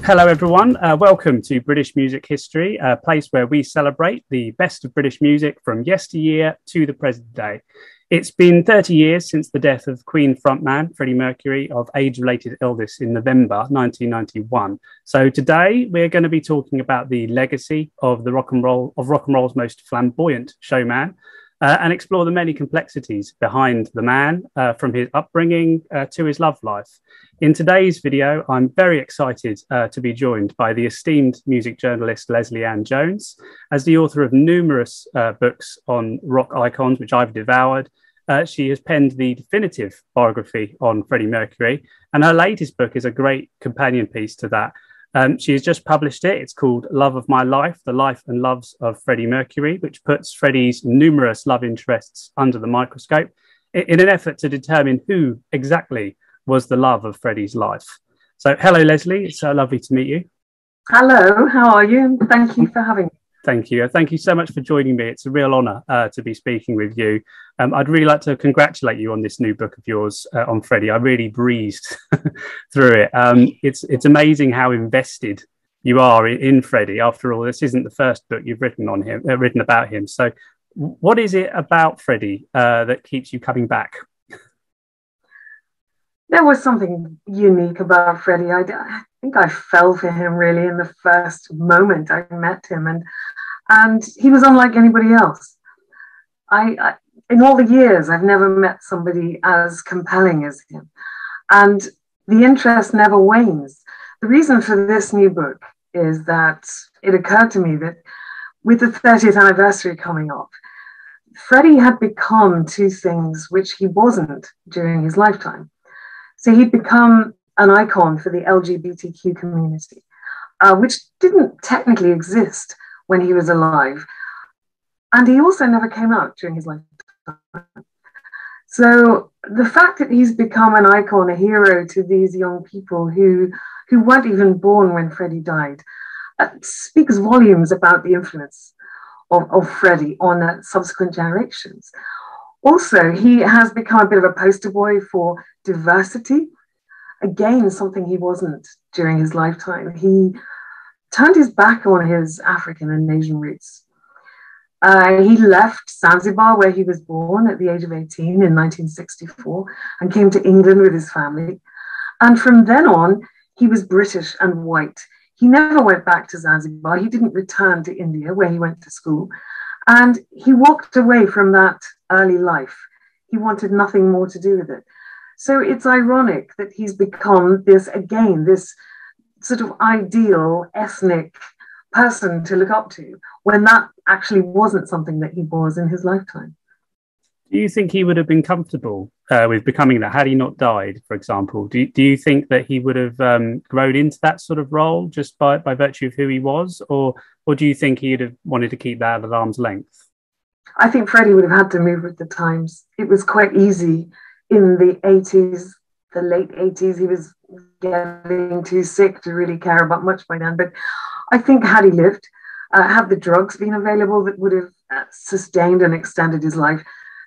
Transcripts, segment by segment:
Hello, everyone. Welcome to British Music History, a place where we celebrate the best of British music from yesteryear to the present day. It's been 30 years since the death of Queen frontman Freddie Mercury of age-related illness in November 1991. So today we're going to be talking about the legacy of rock and roll's most flamboyant showman, and explore the many complexities behind the man, from his upbringing to his love life. In today's video, I'm very excited to be joined by the esteemed music journalist Lesley-Ann Jones. As the author of numerous books on rock icons, which I've devoured, she has penned the definitive biography on Freddie Mercury, and her latest book is a great companion piece to that. She has just published it. It's called Love of My Life, The Life and Loves of Freddie Mercury, which puts Freddie's numerous love interests under the microscope in an effort to determine who exactly was the love of Freddie's life. So hello, Lesley. It's lovely to meet you. Hello, how are you? Thank you for having me. Thank you. Thank you so much for joining me. It's a real honour to be speaking with you. I'd really like to congratulate you on this new book of yours on Freddie. I really breezed through it. It's amazing how invested you are in Freddie. After all, this isn't the first book you've written on him, written about him. So, what is it about Freddie that keeps you coming back? There was something unique about Freddie. I think I fell for him really in the first moment I met him, and he was unlike anybody else. In all the years, I've never met somebody as compelling as him, and the interest never wanes. The reason for this new book is that it occurred to me that with the 30th anniversary coming up, Freddie had become two things which he wasn't during his lifetime. So he'd become an icon for the LGBTQ community, which didn't technically exist when he was alive. And he also never came out during his lifetime. So the fact that he's become an icon, a hero to these young people who weren't even born when Freddie died, speaks volumes about the influence of Freddie on subsequent generations. Also, he has become a bit of a poster boy for diversity. Again, something he wasn't during his lifetime. He turned his back on his African and Asian roots. He left Zanzibar, where he was born at the age of 18 in 1964, and came to England with his family. And from then on, he was British and white. He never went back to Zanzibar. He didn't return to India, where he went to school. And he walked away from that early life. He wanted nothing more to do with it. So it's ironic that he's become this sort of ideal ethnic person to look up to, when that actually wasn't something that he was in his lifetime. Do you think he would have been comfortable with becoming that had he not died, for example? Do you think that he would have grown into that sort of role just by virtue of who he was? Or do you think he'd have wanted to keep that at arm's length? I think Freddie would have had to move with the times. It was quite easy in the 80s, the late 80s. He was getting too sick to really care about much by then. But I think had he lived, had the drugs been available that would have sustained and extended his life,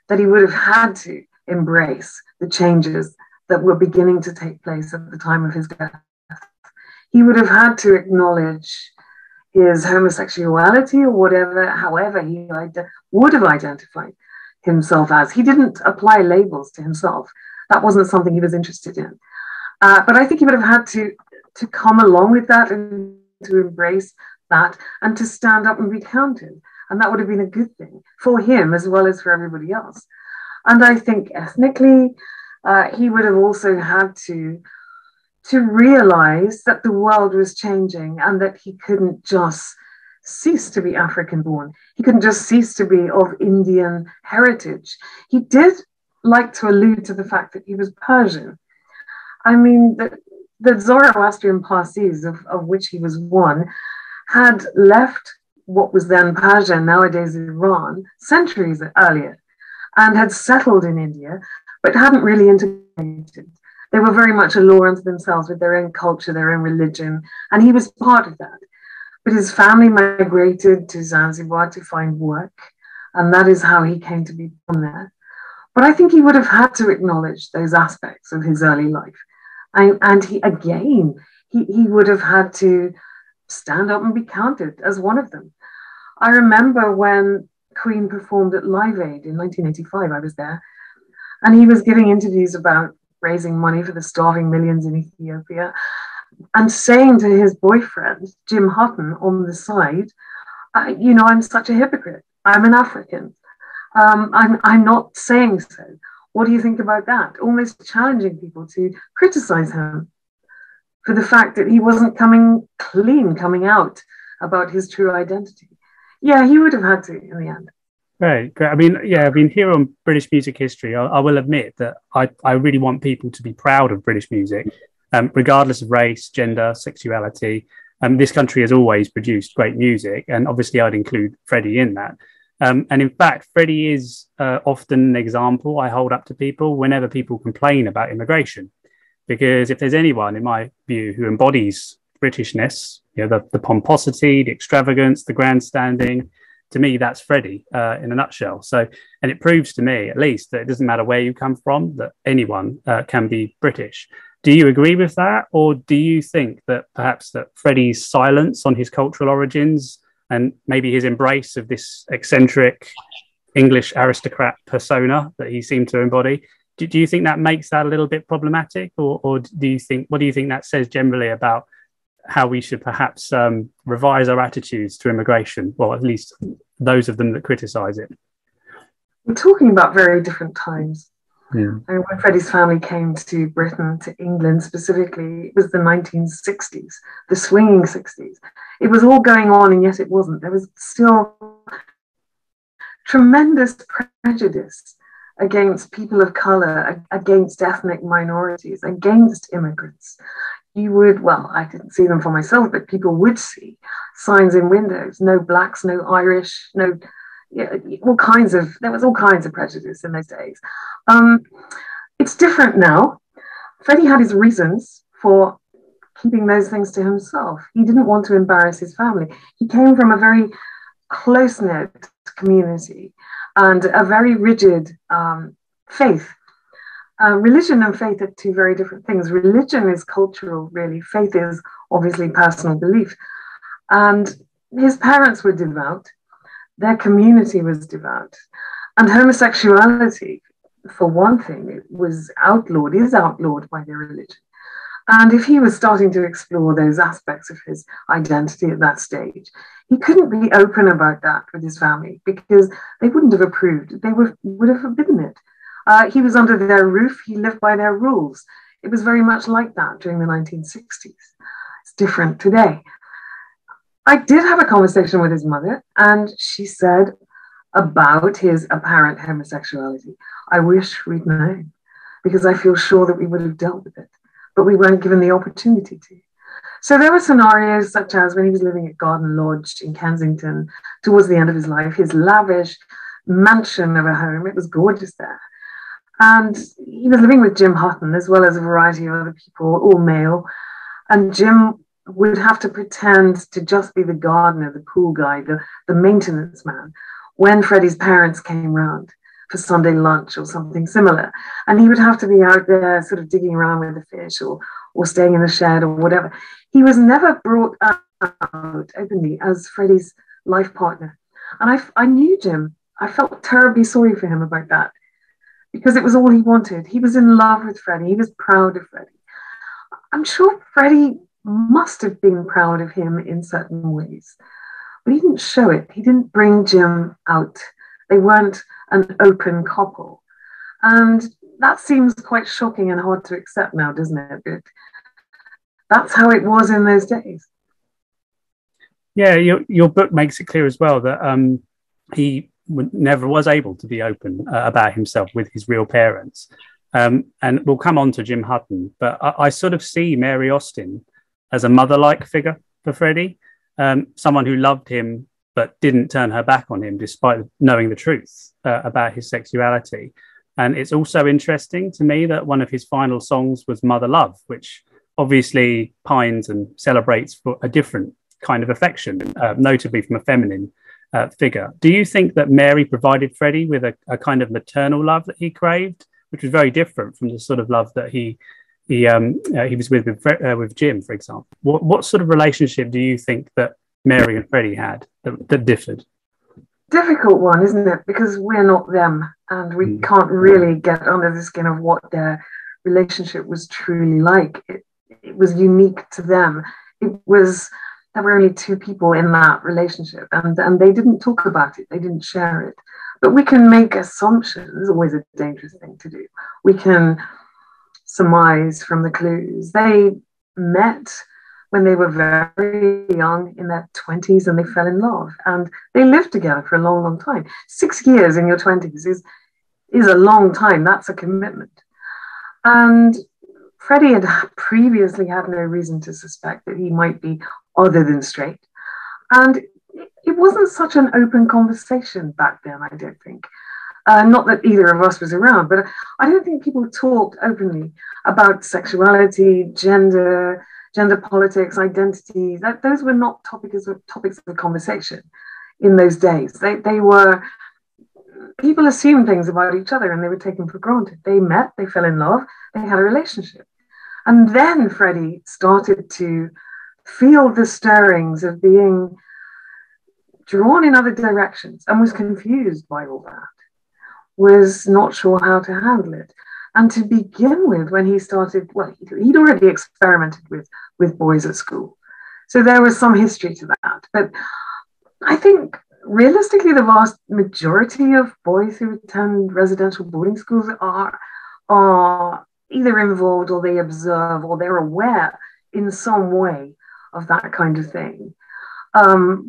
that he would have had to embrace the changes that were beginning to take place at the time of his death. He would have had to acknowledge his homosexuality or whatever, however he would have identified himself as. He didn't apply labels to himself. That wasn't something he was interested in. But I think he would have had to come along with that and to embrace that and to stand up and be counted. And that would have been a good thing for him as well as for everybody else. And I think ethnically, he would have also had to realize that the world was changing and that he couldn't just cease to be African born. He couldn't just cease to be of Indian heritage. He did like to allude to the fact that he was Persian. I mean, the Zoroastrian Parsis, of which he was one, had left what was then Persia, nowadays Iran, centuries earlier, and had settled in India, but hadn't really integrated. They were very much a law unto themselves with their own culture, their own religion, and he was part of that. But his family migrated to Zanzibar to find work, and that is how he came to be born there. But I think he would have had to acknowledge those aspects of his early life. And he he would have had to stand up and be counted as one of them. I remember when Queen performed at Live Aid in 1985, I was there, and he was giving interviews about raising money for the starving millions in Ethiopia and saying to his boyfriend, Jim Hutton, on the side, I'm such a hypocrite. I'm an African. I'm not saying so. What do you think about that? Almost challenging people to criticize him for the fact that he wasn't coming out about his true identity. Yeah, he would have had to in the end. Great. I mean, here on British Music History, I will admit that I really want people to be proud of British music, regardless of race, gender, sexuality. This country has always produced great music, and obviously I'd include Freddie in that. And in fact, Freddie is often an example I hold up to people whenever people complain about immigration, because if there's anyone, in my view, who embodies Britishness, the pomposity, the extravagance, the grandstanding, to me, that's Freddie in a nutshell. So, and it proves to me, at least, that it doesn't matter where you come from, that anyone can be British. Do you agree with that? Or do you think that perhaps that Freddie's silence on his cultural origins and maybe his embrace of this eccentric English aristocrat persona that he seemed to embody, do you think that makes that a little bit problematic? Or what do you think that says generally about how we should perhaps revise our attitudes to immigration, well, at least those of them that criticize it? We're talking about very different times. Yeah. I mean, when Freddie's family came to Britain, to England specifically, it was the 1960s, the swinging 60s. It was all going on, and yet it wasn't. There was still tremendous prejudice against people of color, against ethnic minorities, against immigrants. You would, well, I didn't see them for myself, but people would see signs in windows, no blacks, no Irish, no, there was all kinds of prejudice in those days. It's different now. Freddie had his reasons for keeping those things to himself. He didn't want to embarrass his family. He came from a very close-knit community and a very rigid faith. Religion and faith are two very different things. Religion is cultural, really. Faith is obviously personal belief. And his parents were devout. Their community was devout. And homosexuality, for one thing, it is outlawed by their religion. And if he was starting to explore those aspects of his identity at that stage, he couldn't be open about that with his family because they wouldn't have approved. They would have forbidden it. He was under their roof. He lived by their rules. It was very much like that during the 1960s. It's different today. I did have a conversation with his mother, and she said about his apparent homosexuality, I wish we'd known, because I feel sure that we would have dealt with it, but we weren't given the opportunity to. So there were scenarios such as when he was living at Garden Lodge in Kensington towards the end of his life, his lavish mansion of a home. It was gorgeous there. And he was living with Jim Hutton, as well as a variety of other people, all male. And Jim would have to pretend to just be the gardener, the pool guy, the maintenance man, when Freddie's parents came round for Sunday lunch or something similar. And he would have to be out there sort of digging around with the fish or staying in the shed or whatever. He was never brought out openly as Freddie's life partner. And I knew Jim. I felt terribly sorry for him about that, because it was all he wanted. He was in love with Freddie. He was proud of Freddie. I'm sure Freddie must have been proud of him in certain ways, but he didn't show it. He didn't bring Jim out. They weren't an open couple. And that seems quite shocking and hard to accept now, doesn't it? But that's how it was in those days. Yeah, your book makes it clear as well that he never was able to be open about himself with his real parents. And we'll come on to Jim Hutton, but I sort of see Mary Austin as a mother-like figure for Freddie, someone who loved him but didn't turn her back on him despite knowing the truth about his sexuality. And it's also interesting to me that one of his final songs was Mother Love, which obviously pines and celebrates for a different kind of affection, notably from a feminine figure. Do you think that Mary provided Freddie with a kind of maternal love that he craved, which was very different from the sort of love that he he was with Jim, for example. What sort of relationship do you think that Mary and Freddie had that differed? Difficult one, isn't it? Because we're not them, and we can't really get under the skin of what their relationship was truly like. It was unique to them. There were only two people in that relationship, and they didn't talk about it. They didn't share it. But we can make assumptions. Always a dangerous thing to do. We can surmise from the clues. They met when they were very young, in their 20s, and they fell in love. And they lived together for a long, long time. 6 years in your 20s is a long time. That's a commitment. And Freddie had previously had no reason to suspect that he might be other than straight. And it wasn't such an open conversation back then, I don't think. Not that either of us was around, but I don't think people talked openly about sexuality, gender politics, identity. Those were not topics of conversation in those days. They were, people assumed things about each other and they were taken for granted. They met, they fell in love, they had a relationship. And then Freddie started to feel the stirrings of being drawn in other directions and was confused by all that, was not sure how to handle it. And to begin with, when he started, well, he'd already experimented with boys at school. So there was some history to that. But I think realistically, the vast majority of boys who attend residential boarding schools are either involved, or they observe, or they're aware in some way of that kind of thing.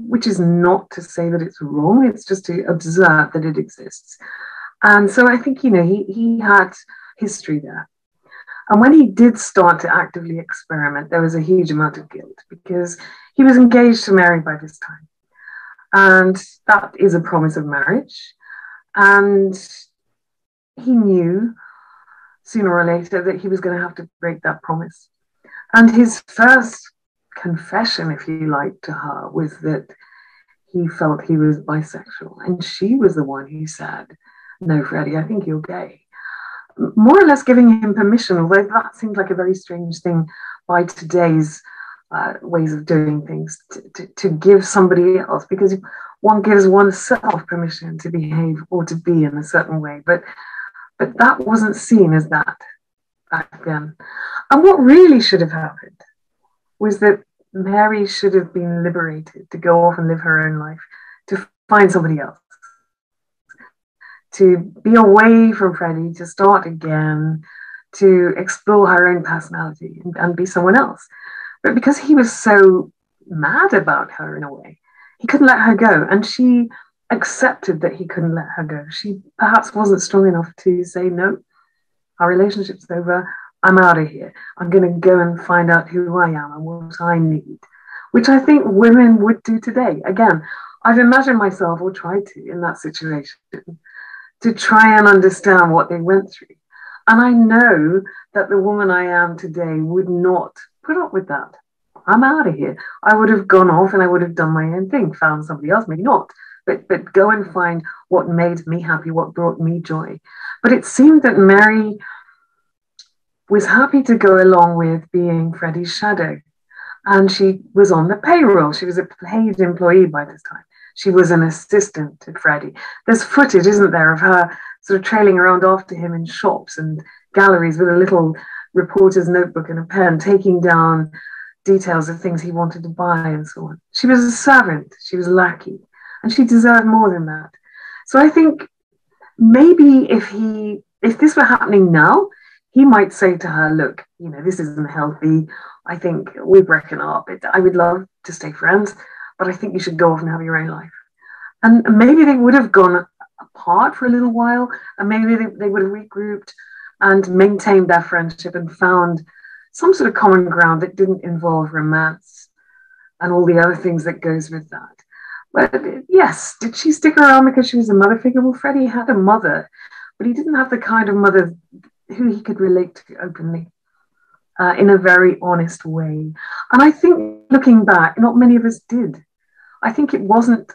Which is not to say that it's wrong, it's just to observe that it exists. And so I think, he had history there. And when he did start to actively experiment, there was a huge amount of guilt because he was engaged to Mary by this time. And that is a promise of marriage. And he knew sooner or later that he was going to have to break that promise. And his first confession, if you like, to her was that he felt he was bisexual. And she was the one who said, "No, Freddie, I think you're gay." More or less giving him permission, although that seems like a very strange thing by today's ways of doing things, to give somebody else, because one gives oneself permission to behave or to be in a certain way. But that wasn't seen as that back then. And what really should have happened was that Mary should have been liberated to go off and live her own life, to find somebody else, to be away from Freddie, to start again, to explore her own personality and be someone else. But because he was so mad about her in a way, he couldn't let her go. And she accepted that he couldn't let her go. She perhaps wasn't strong enough to say, "No, our relationship's over. I'm out of here. I'm going to go and find out who I am and what I need," which I think women would do today. Again, I've imagined myself, or tried to, in that situation, to try and understand what they went through. And I know that the woman I am today would not put up with that. I'm out of here. I would have gone off and I would have done my own thing, found somebody else, maybe not, but go and find what made me happy, what brought me joy. But it seemed that Mary was happy to go along with being Freddie's shadow. And she was on the payroll. She was a paid employee by this time. She was an assistant to Freddie. There's footage, isn't there, of her sort of trailing around after him in shops and galleries with a little reporter's notebook and a pen, taking down details of things he wanted to buy and so on. She was a servant. She was a lackey. And she deserved more than that. So I think maybe if this were happening now, he might say to her, "Look, this isn't healthy. I think we're breaking up. I would love to stay friends, but I think you should go off and have your own life." And maybe they would have gone apart for a little while, and maybe they would have regrouped and maintained their friendship and found some sort of common ground that didn't involve romance and all the other things that goes with that. But yes, did she stick around because she was a mother figure? Well, Freddie had a mother, but he didn't have the kind of mother who he could relate to openly in a very honest way. And I think looking back, not many of us did. I think it wasn't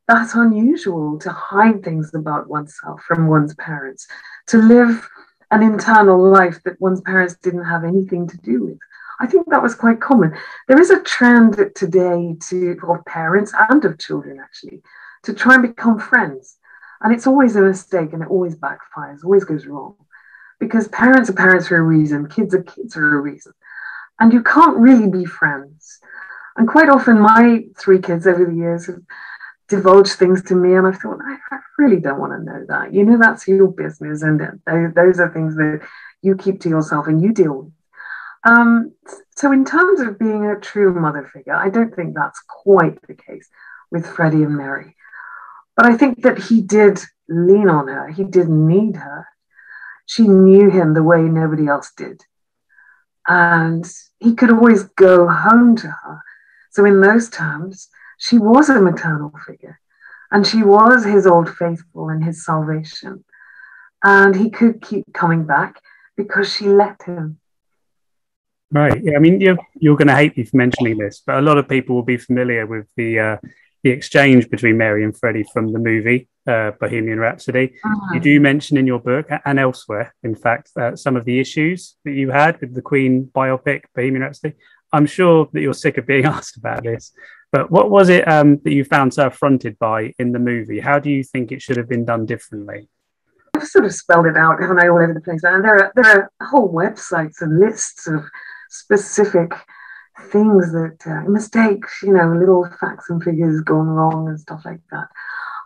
that unusual to hide things about oneself from one's parents, to live an internal life that one's parents didn't have anything to do with. I think that was quite common. There is a trend today of parents and of children, actually, to try and become friends. And it's always a mistake, and it always backfires, always goes wrong. Because parents are parents for a reason, kids are kids for a reason. And you can't really be friends. And quite often my 3 kids over the years have divulged things to me, and I thought, I really don't want to know that. You know, that's your business, and those are things that you keep to yourself and you deal with. So in terms of being a true mother figure, I don't think that's quite the case with Freddie and Mary. But I think that he did lean on her. He did need her. She knew him the way nobody else did. And he could always go home to her. So in those terms, she was a maternal figure. And she was his old faithful and his salvation. And he could keep coming back because she let him. Right. Yeah. I mean, you're going to hate me for mentioning this, but a lot of people will be familiar with the exchange between Mary and Freddie from the movie Bohemian Rhapsody. You do mention in your book and elsewhere, in fact, some of the issues that you had with the Queen biopic Bohemian Rhapsody. I'm sure that you're sick of being asked about this, but what was it that you found so affronted by in the movie? How do you think it should have been done differently? I've sort of spelled it out, haven't I, all over the place? And there are whole websites and lists of specific things that mistakes, you know, little facts and figures gone wrong and stuff like that.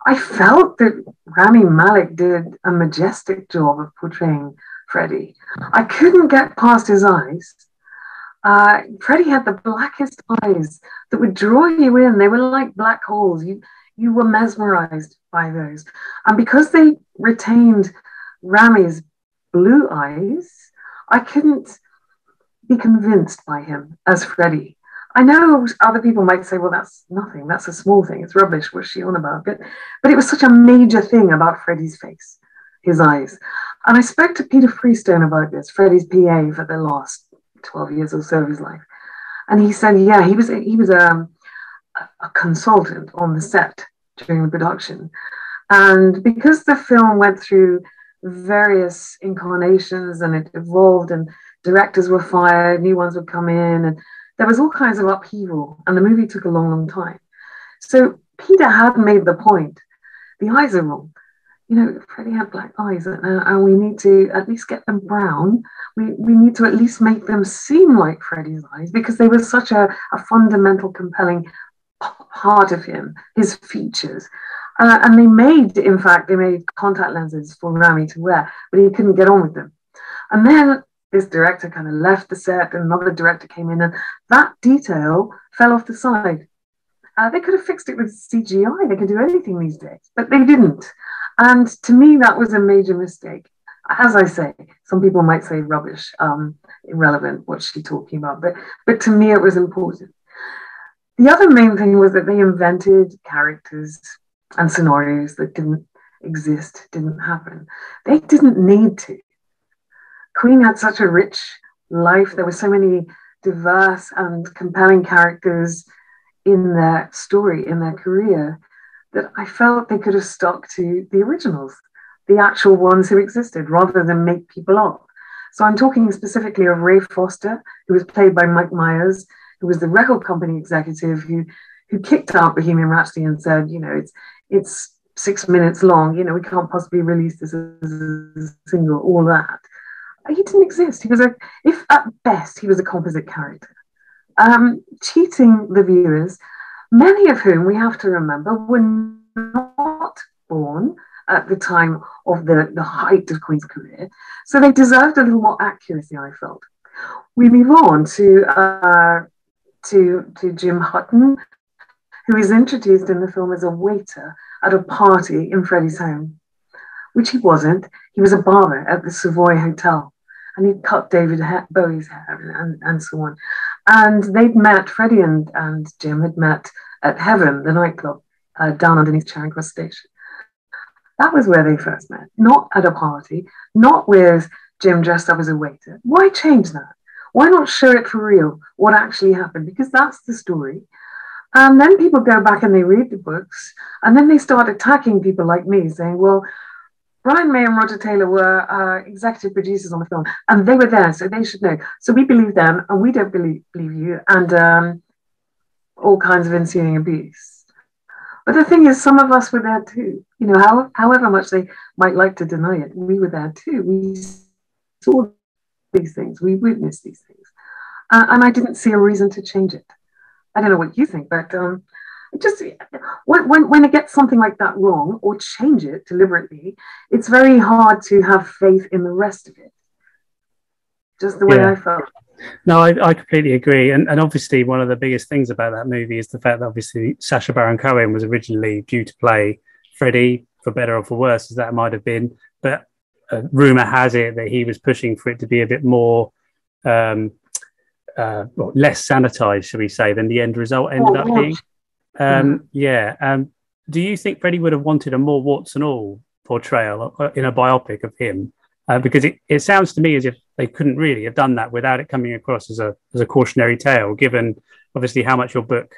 I felt that Rami Malek did a majestic job of portraying Freddie. I couldn't get past his eyes. Freddie had the blackest eyes that would draw you in. They were like black holes. You were mesmerized by those. And because they retained Rami's blue eyes, I couldn't be convinced by him as Freddie. I know other people might say, well, that's nothing. That's a small thing. It's rubbish. What's she on about? But it was such a major thing about Freddie's face, his eyes. And I spoke to Peter Freestone about this, Freddie's PA for the last 12 years or so of his life. And he said, yeah, he was a consultant on the set during the production. And because the film went through various incarnations and it evolved and directors were fired, new ones would come in, and there was all kinds of upheaval, and the movie took a long, long time. So Peter had made the point, the eyes are wrong. You know, Freddie had black eyes, and we need to at least get them brown. We need to at least make them seem like Freddie's eyes, because they were such a fundamental, compelling part of him, his features. And they made contact lenses for Rami to wear, but he couldn't get on with them. And then this director kind of left the set, and another director came in, and that detail fell off the side. They could have fixed it with CGI. They could do anything these days, but they didn't. And to me, that was a major mistake. As I say, some people might say rubbish, irrelevant, what's she talking about? But to me, it was important. The other main thing was that they invented characters and scenarios that didn't exist, didn't happen. They didn't need to. Queen had such a rich life. There were so many diverse and compelling characters in their story, in their career, that I felt they could have stuck to the originals, the actual ones who existed, rather than make people up. So I'm talking specifically of Ray Foster, who was played by Mike Myers, who was the record company executive who kicked out Bohemian Rhapsody and said, you know, it's 6 minutes long, you know, we can't possibly release this as a single, all that. He didn't exist. He was if at best, he was a composite character, cheating the viewers, many of whom we have to remember were not born at the time of the height of Queen's career. So they deserved a little more accuracy, I felt. We move on to Jim Hutton, who is introduced in the film as a waiter at a party in Freddie's home, which he wasn't. He was a barber at the Savoy Hotel, and he'd cut David Bowie's hair and so on. And they'd met, Freddie and Jim had met at Heaven, the nightclub, down underneath Charing Cross Station. That was where they first met, not at a party, not with Jim dressed up as a waiter. Why change that? Why not show it for real, what actually happened? Because that's the story. And then people go back and they read the books, and then they start attacking people like me, saying, well, Brian May and Roger Taylor were executive producers on the film, and they were there, so they should know. So we believe them, and we don't believe you, and all kinds of ensuing abuse. But the thing is, some of us were there too. You know, however much they might like to deny it, we were there too. We saw these things, we witnessed these things, and I didn't see a reason to change it. I don't know what you think, but just when it gets something like that wrong or change it deliberately, it's very hard to have faith in the rest of it. Just the way I felt. No, I completely agree. And obviously one of the biggest things about that movie is the fact that obviously Sacha Baron Cohen was originally due to play Freddie, for better or for worse, as that might have been. But rumor has it that he was pushing for it to be a bit more less sanitized, shall we say, than the end result ended up being. Do you think Freddie would have wanted a more warts and all portrayal in a biopic of him? Because it sounds to me as if they couldn't really have done that without it coming across as a cautionary tale, given obviously how much your book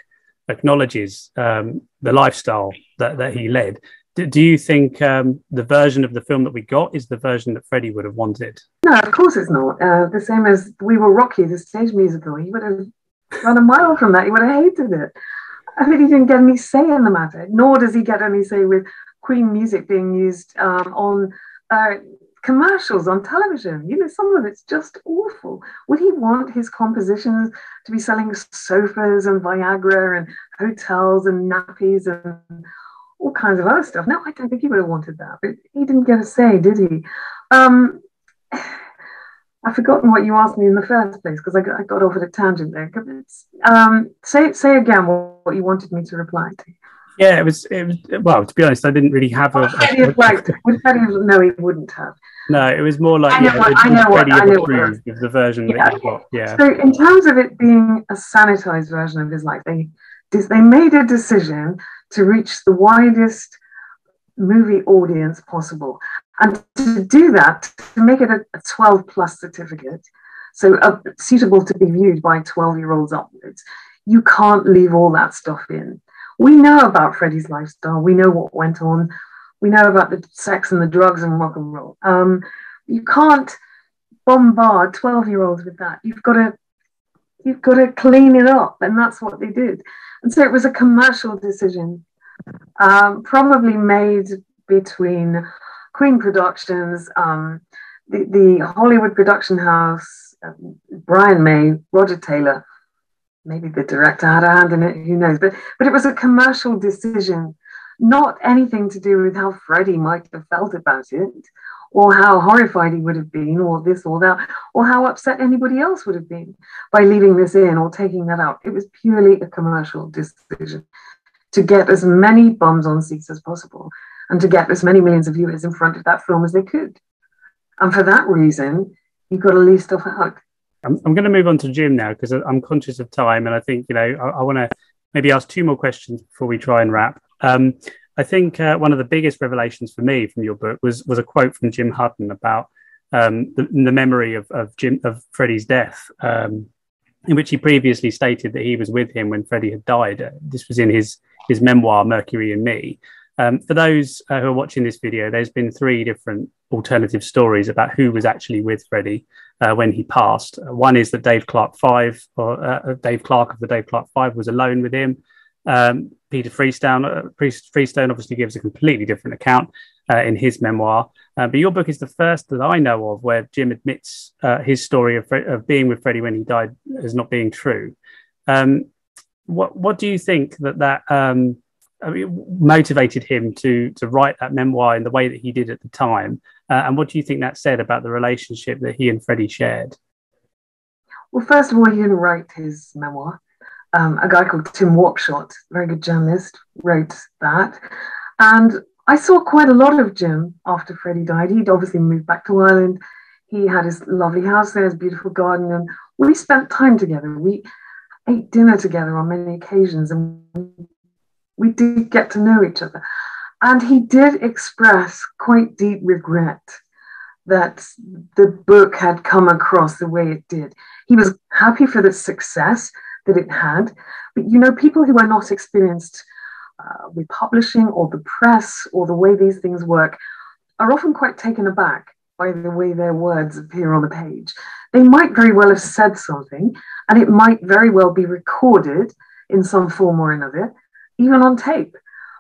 acknowledges the lifestyle that he led. Do you think the version of the film that we got is the version that Freddie would have wanted? No, of course it's not. The same as We Were Rocky, the stage musical. He would have run a mile from that. He would have hated it. I mean, he didn't get any say in the matter, nor does he get any say with Queen music being used on commercials on television. You know, some of it's just awful. Would he want his compositions to be selling sofas and Viagra and hotels and nappies and all kinds of other stuff? No, I don't think he would have wanted that. But he didn't get a say, did he? I've forgotten what you asked me in the first place because I got off at a tangent there. Say again what you wanted me to reply to. Yeah, it was. Well, to be honest, I didn't really have would Freddie? No, he wouldn't have. No, it was more like I know what the version that you got. Yeah. So in terms of it being a sanitized version of his life, they made a decision to reach the widest movie audience possible, and to do that, to make it a 12 plus certificate, so suitable to be viewed by 12-year-olds upwards. You can't leave all that stuff in. We know about Freddie's lifestyle. We know what went on. We know about the sex and the drugs and rock and roll. You can't bombard 12-year-olds with that. You've got to clean it up, and that's what they did. And so it was a commercial decision, probably made between Queen Productions, the Hollywood production house, Brian May, Roger Taylor. Maybe the director had a hand in it, who knows? But it was a commercial decision, not anything to do with how Freddie might have felt about it, or how horrified he would have been, or this or that, or how upset anybody else would have been by leaving this in or taking that out. It was purely a commercial decision to get as many bums on seats as possible and to get as many millions of viewers in front of that film as they could. And for that reason, you've got to leave stuff out. I'm going to move on to Jim now because I'm conscious of time, and I think I want to maybe ask two more questions before we try and wrap. I think one of the biggest revelations for me from your book was a quote from Jim Hutton about the memory of Freddie's death, in which he previously stated that he was with him when Freddie had died. This was in his memoir, Mercury and Me. For those who are watching this video, there's been 3 different alternative stories about who was actually with Freddie when he passed. One is that Dave Clark of the Dave Clark 5 was alone with him. Peter Freestone obviously gives a completely different account in his memoir. But your book is the first that I know of where Jim admits his story of being with Freddie when he died as not being true. What do you think that motivated him to write that memoir in the way that he did at the time? And what do you think that said about the relationship that he and Freddie shared? Well, first of all, he didn't write his memoir. A guy called Tim Wapshott, very good journalist, wrote that. And I saw quite a lot of Jim after Freddie died. He'd obviously moved back to Ireland. He had his lovely house there, his beautiful garden, and we spent time together. We ate dinner together on many occasions, and we did get to know each other. And he did express quite deep regret that the book had come across the way it did. He was happy for the success that it had, but people who are not experienced with publishing or the press or the way these things work are often quite taken aback by the way their words appear on the page. They might very well have said something, and it might very well be recorded in some form or another, even on tape.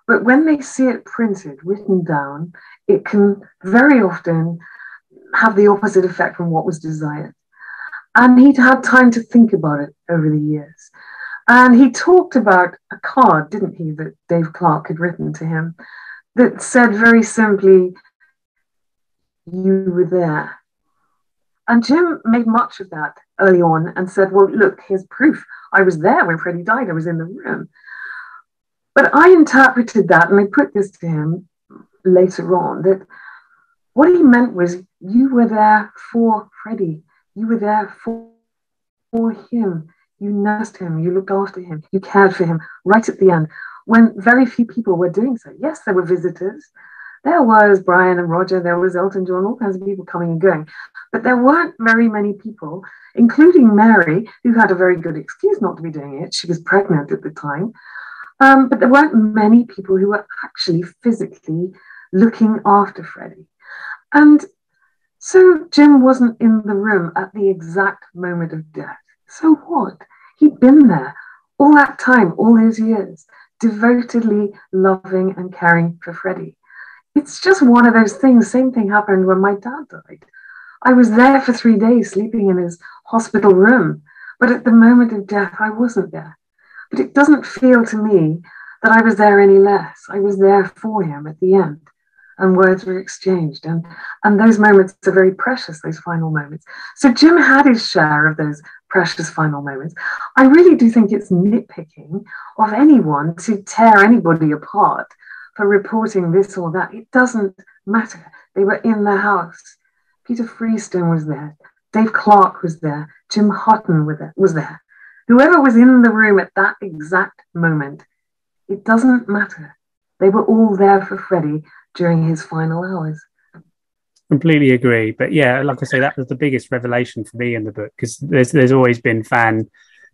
But when they see it printed, written down, it can very often have the opposite effect from what was desired. And he'd had time to think about it over the years. And he talked about a card, didn't he, that Dave Clark had written to him that said very simply, "You were there." And Jim made much of that early on and said, well, look, here's proof. I was there when Freddie died. I was in the room. But I interpreted that, and I put this to him later on, that what he meant was you were there for Freddie. You were there for him. You nursed him. You looked after him. You cared for him right at the end when very few people were doing so. Yes, there were visitors. There was Brian and Roger. There was Elton John, all kinds of people coming and going. But there weren't very many people, including Mary, who had a very good excuse not to be doing it. She was pregnant at the time. But there weren't many people who were actually physically looking after Freddie. And so Jim wasn't in the room at the exact moment of death. So what? He'd been there all that time, all those years, devotedly loving and caring for Freddie. It's just one of those things. Same thing happened when my dad died. I was there for 3 days sleeping in his hospital room, but at the moment of death, I wasn't there. But it doesn't feel to me that I was there any less. I was there for him at the end, and words were exchanged. And those moments are very precious, those final moments. So Jim had his share of those precious final moments. I really do think it's nitpicking of anyone to tear anybody apart for reporting this or that. It doesn't matter. They were in the house. Peter Freeston was there. Dave Clark was there. Jim Hutton was there. Whoever was in the room at that exact moment, it doesn't matter. They were all there for Freddie during his final hours. Completely agree. But yeah, like I say, that was the biggest revelation for me in the book, because there's always been fan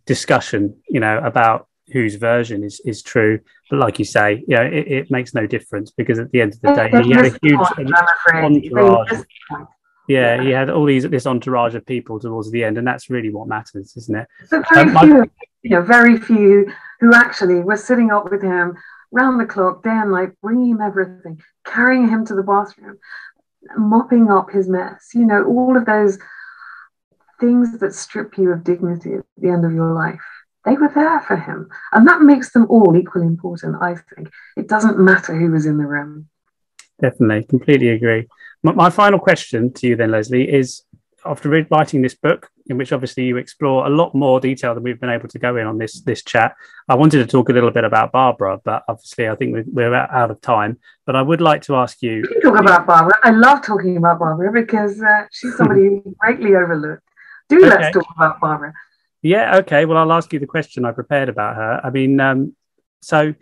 discussion, about whose version is true. But like you say, it makes no difference, because at the end of the day, he had a huge entourage. Yeah, he had this entourage of people towards the end, and that's really what matters, isn't it? But very few who actually were sitting up with him round the clock, day and night, bringing him everything, carrying him to the bathroom, mopping up his mess. All of those things that strip you of dignity at the end of your life. They were there for him, and that makes them all equally important. I think it doesn't matter who was in the room. Definitely, completely agree. My final question to you then, Lesley, is after writing this book, in which obviously you explore a lot more detail than we've been able to go in on this chat, I wanted to talk a little bit about Barbara, but obviously I think we're out of time. But I would like to ask you... Talk about Barbara. I love talking about Barbara because she's somebody who's greatly overlooked. Let's talk about Barbara. Yeah, okay. Well, I'll ask you the question I prepared about her. I mean, so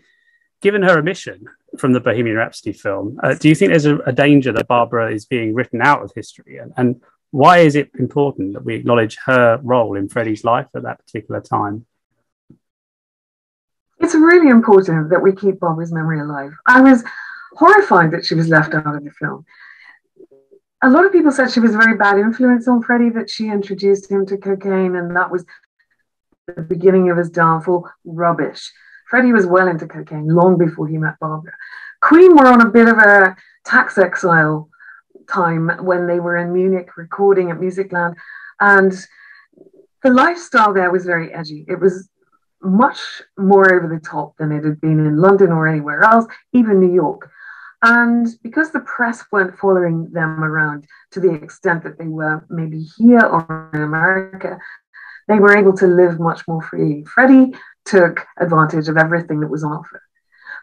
given her omission from the Bohemian Rhapsody film, do you think there's a danger that Barbara is being written out of history? And why is it important that we acknowledge her role in Freddie's life at that particular time? It's really important that we keep Barbara's memory alive. I was horrified that she was left out of the film. A lot of people said she was a very bad influence on Freddie, that she introduced him to cocaine, and that was the beginning of his downfall. Rubbish. Freddie was well into cocaine long before he met Barbara. Queen were on a bit of a tax exile time when they were in Munich recording at Musicland, and the lifestyle there was very edgy. It was much more over the top than it had been in London or anywhere else, even New York. And because the press weren't following them around to the extent that they were maybe here or in America, they were able to live much more freely. Freddie took advantage of everything that was on offer.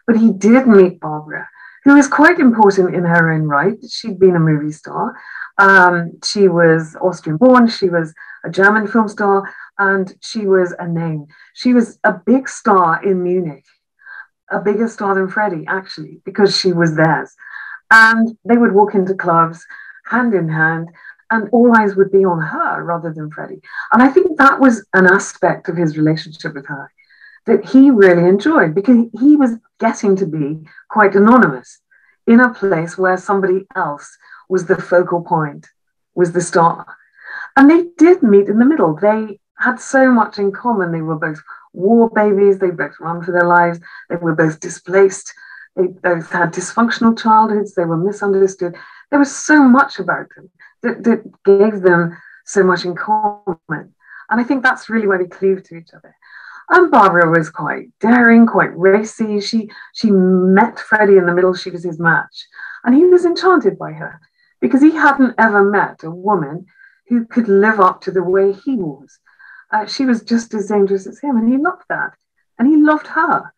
But he did meet Barbara, who was quite important in her own right. She'd been a movie star. She was Austrian born. She was a German film star, and she was a name. She was a big star in Munich, a bigger star than Freddie, actually, because she was theirs. And they would walk into clubs hand in hand, and all eyes would be on her rather than Freddie. And I think that was an aspect of his relationship with her that he really enjoyed, because he was getting to be quite anonymous. in a place where somebody else was the focal point, was the star. And they did meet in the middle. They had so much in common. They were both war babies. They both run for their lives. They were both displaced. They both had dysfunctional childhoods. They were misunderstood. There was so much about them that gave them so much in common. And I think that's really where they cleaved to each other. And Barbara was quite daring, quite racy. She met Freddie in the middle. She was his match. And he was enchanted by her because he hadn't ever met a woman who could live up to the way he was. She was just as dangerous as him, and he loved that. And he loved her.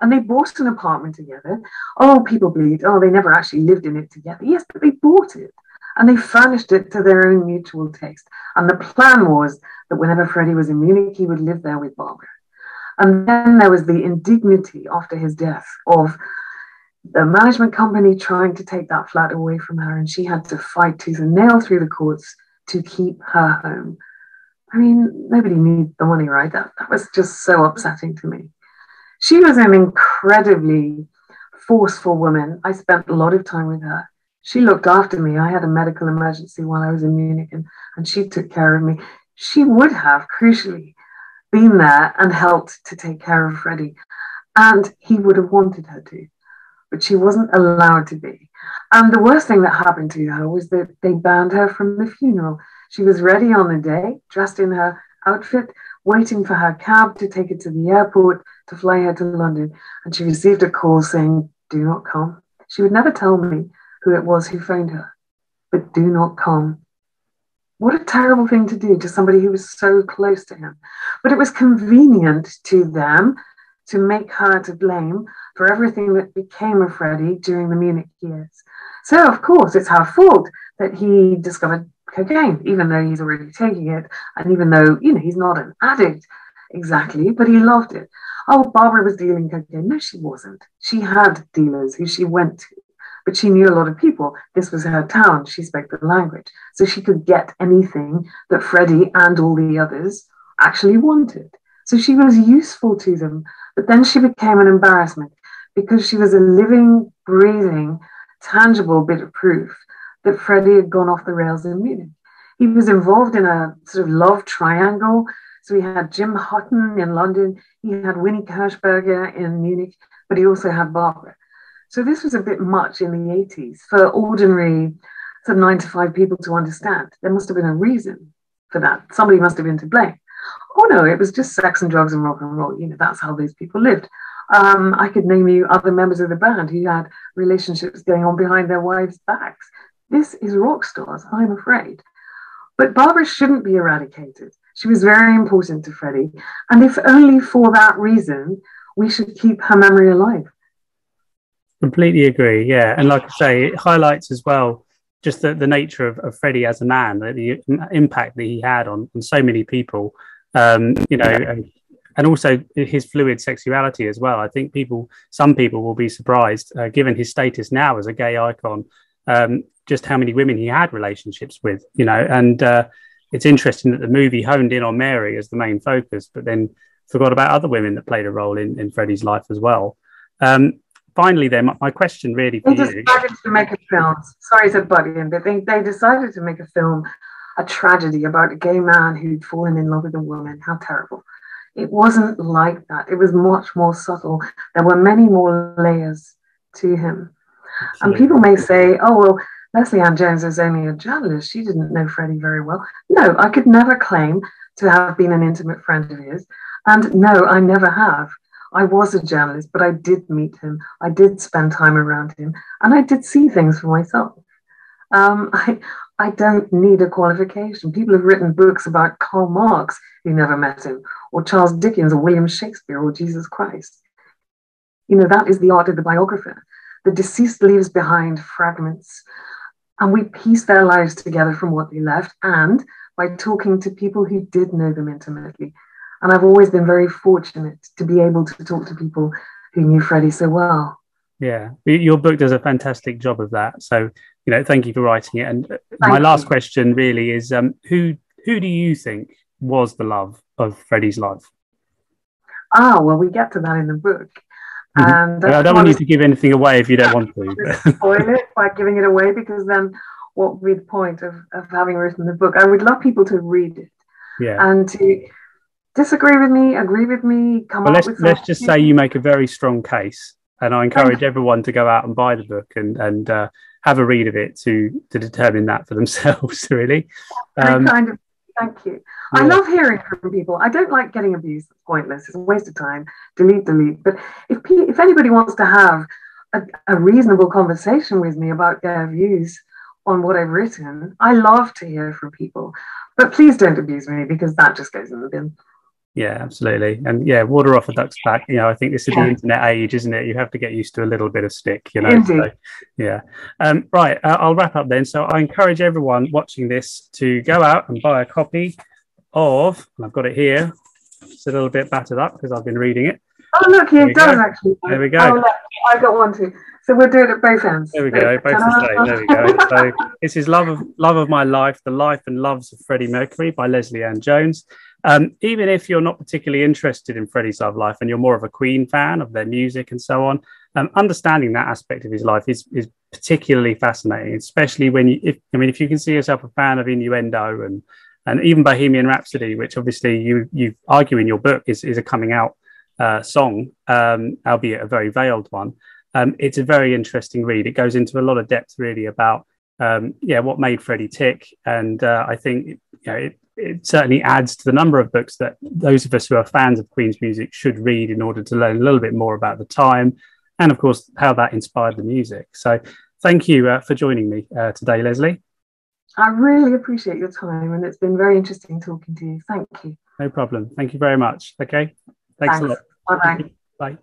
And they bought an apartment together. Oh, people believed, oh, they never actually lived in it together. Yes, but they bought it. And they furnished it to their own mutual taste. And the plan was that whenever Freddie was in Munich, he would live there with Barbara. And then there was the indignity after his death of the management company trying to take that flat away from her. And she had to fight tooth and nail through the courts to keep her home. I mean, nobody needs the money, right? That was just so upsetting to me. She was an incredibly forceful woman. I spent a lot of time with her. She looked after me. I had a medical emergency while I was in Munich, and she took care of me. She would have, crucially, been there and helped to take care of Freddie. And he would have wanted her to, but she wasn't allowed to be. And the worst thing that happened to her was that they banned her from the funeral. She was ready on the day, dressed in her outfit, waiting for her cab to take her to the airport to fly her to London. And she received a call saying, do not come. She would never tell me who it was who phoned her, but do not come. What a terrible thing to do to somebody who was so close to him. But it was convenient to them to make her to blame for everything that became of Freddie during the Munich years. So, of course, it's her fault that he discovered cocaine, even though he's already taking it, and even though, you know, he's not an addict exactly, but he loved it. Oh, Barbara was dealing cocaine. No, she wasn't. She had dealers who she went to, but she knew a lot of people. This was her town. She spoke the language. So she could get anything that Freddie and all the others actually wanted. So she was useful to them. But then she became an embarrassment because she was a living, breathing, tangible bit of proof that Freddie had gone off the rails in Munich. He was involved in a sort of love triangle. So he had Jim Hutton in London, he had Winnie Kirschberger in Munich, but he also had Barbara. So this was a bit much in the 80s for ordinary sort of 9-to-5 people to understand. There must have been a reason for that. Somebody must have been to blame. Oh no, it was just sex and drugs and rock and roll. You know, that's how those people lived. I could name you other members of the band who had relationships going on behind their wives' backs. This is rock stars, I'm afraid. But Barbara shouldn't be eradicated. She was very important to Freddie. And if only for that reason, we should keep her memory alive. Completely agree, yeah. And like I say, it highlights as well just the nature of Freddie as a man, the impact that he had on so many people, you know, and also his fluid sexuality as well. I think some people will be surprised, given his status now as a gay icon, just how many women he had relationships with, you know. And it's interesting that the movie honed in on Mary as the main focus, but then forgot about other women that played a role in Freddie's life as well. Finally, then, my question really for you. They decided to make a film. Sorry to butt in, but they decided to make a film, a tragedy about a gay man who'd fallen in love with a woman. How terrible. It wasn't like that. It was much more subtle. There were many more layers to him. Absolutely. And people may say, oh, well, Lesley-Ann Jones is only a journalist. She didn't know Freddie very well. No, I could never claim to have been an intimate friend of his. And no, I never have. I was a journalist, but I did meet him. I did spend time around him, and I did see things for myself. I don't need a qualification. People have written books about Karl Marx who never met him, or Charles Dickens, or William Shakespeare, or Jesus Christ. You know, that is the art of the biographer. The deceased leaves behind fragments, and we piece their lives together from what they left, and by talking to people who did know them intimately. And I've always been very fortunate to be able to talk to people who knew Freddie so well. Yeah, your book does a fantastic job of that. So, you know, thank you for writing it. And my last question really is, who do you think was the love of Freddie's life? Well, we get to that in the book. And I don't want you to give anything away if you don't want to. Spoil it by giving it away, because then what would be the point of having written the book? I would love people to read it, and to disagree with me, agree with me, come up with. Let's just say you make a very strong case, and I encourage everyone to go out and buy the book and have a read of it to determine that for themselves. Really, kind of. Thank you. I love hearing from people. I don't like getting abused. It's pointless. It's a waste of time. Delete. But if anybody wants to have a reasonable conversation with me about their views on what I've written, I love to hear from people. But please don't abuse me, because that just goes in the bin. Yeah, absolutely. And water off a duck's back. I think this is the internet age, isn't it? You have to get used to a little bit of stick, Indeed. So, yeah. Right. I'll wrap up then. So I encourage everyone watching this to go out and buy a copy of, and I've got it here. It's a little bit battered up because I've been reading it. Oh, look, it does actually. There we go. Oh, look, I got one too. So we'll do it at both ends. There we go. Both the same. There we go. So this is Love of My Life, The Life and Loves of Freddie Mercury by Lesley-Ann Jones. Even if you're not particularly interested in Freddie's love life and you're more of a Queen fan of their music and so on, understanding that aspect of his life is particularly fascinating, especially when if you can see yourself a fan of Innuendo and even Bohemian Rhapsody, which obviously you argue in your book is a coming out song, albeit a very veiled one. It's a very interesting read. It goes into a lot of depth really about what made Freddie tick, and I think it certainly adds to the number of books that those of us who are fans of Queen's music should read in order to learn a little bit more about the time and, of course, how that inspired the music. So thank you for joining me today, Lesley. I really appreciate your time, and it's been very interesting talking to you. Thank you. No problem. Thank you very much. Okay. Thanks a lot. Bye-bye. Bye.